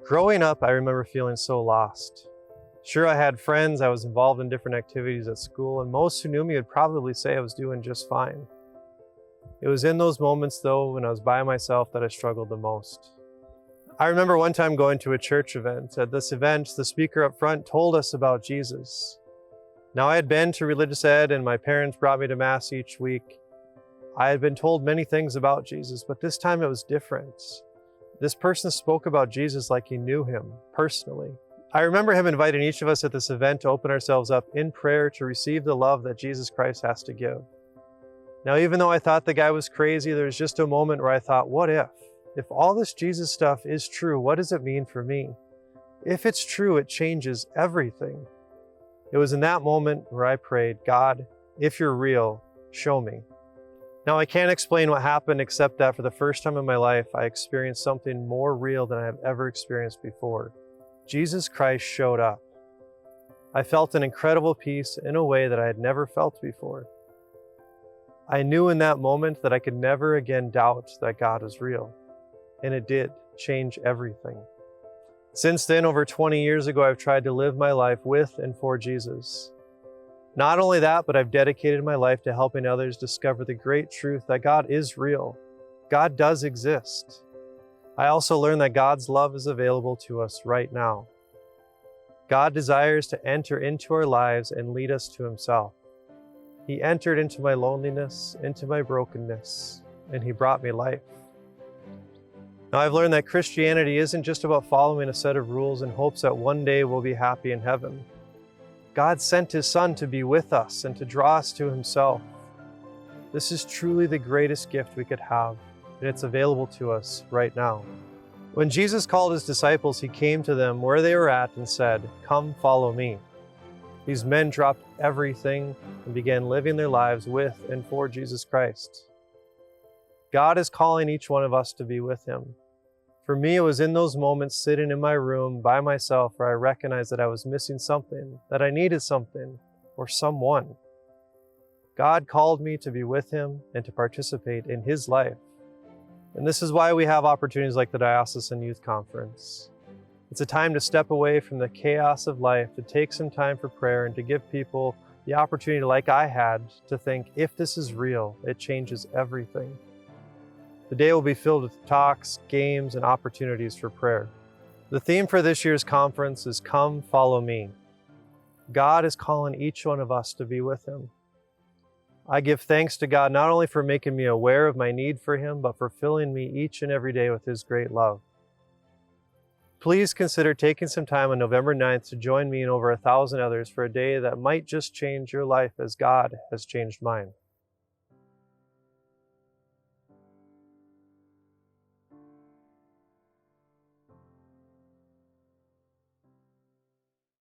Growing up, I remember feeling so lost. Sure, I had friends, I was involved in different activities at school, and most who knew me would probably say I was doing just fine. It was in those moments, though, when I was by myself that I struggled the most. I remember one time going to a church event. At this event, the speaker up front told us about Jesus. Now, I had been to religious ed, and my parents brought me to Mass each week. I had been told many things about Jesus, but this time it was different. This person spoke about Jesus like he knew him personally. I remember him inviting each of us at this event to open ourselves up in prayer to receive the love that Jesus Christ has to give. Now, even though I thought the guy was crazy, there was just a moment where I thought, what if? If all this Jesus stuff is true, what does it mean for me? If it's true, it changes everything. It was in that moment where I prayed, God, if you're real, show me. Now, I can't explain what happened except that for the first time in my life, I experienced something more real than I have ever experienced before. Jesus Christ showed up. I felt an incredible peace in a way that I had never felt before. I knew in that moment that I could never again doubt that God is real. And it did change everything. Since then, over 20 years ago, I've tried to live my life with and for Jesus. Not only that, but I've dedicated my life to helping others discover the great truth that God is real. God does exist. I also learned that God's love is available to us right now. God desires to enter into our lives and lead us to himself. He entered into my loneliness, into my brokenness, and he brought me life. Now, I've learned that Christianity isn't just about following a set of rules in hopes that one day we'll be happy in heaven. God sent his Son to be with us and to draw us to himself. This is truly the greatest gift we could have, and it's available to us right now. When Jesus called his disciples, he came to them where they were at and said, "Come, follow me." These men dropped everything and began living their lives with and for Jesus Christ. God is calling each one of us to be with him. For me, it was in those moments sitting in my room by myself where I recognized that I was missing something, that I needed something or someone. God called me to be with him and to participate in his life. And this is why we have opportunities like the Diocesan Youth Conference. It's a time to step away from the chaos of life, to take some time for prayer, and to give people the opportunity, like I had, to think, if this is real, it changes everything. The day will be filled with talks, games, and opportunities for prayer. The theme for this year's conference is Come, Follow Me. God is calling each one of us to be with him. I give thanks to God not only for making me aware of my need for him, but for filling me each and every day with his great love. Please consider taking some time on November 9th to join me and over 1,000 others for a day that might just change your life as God has changed mine.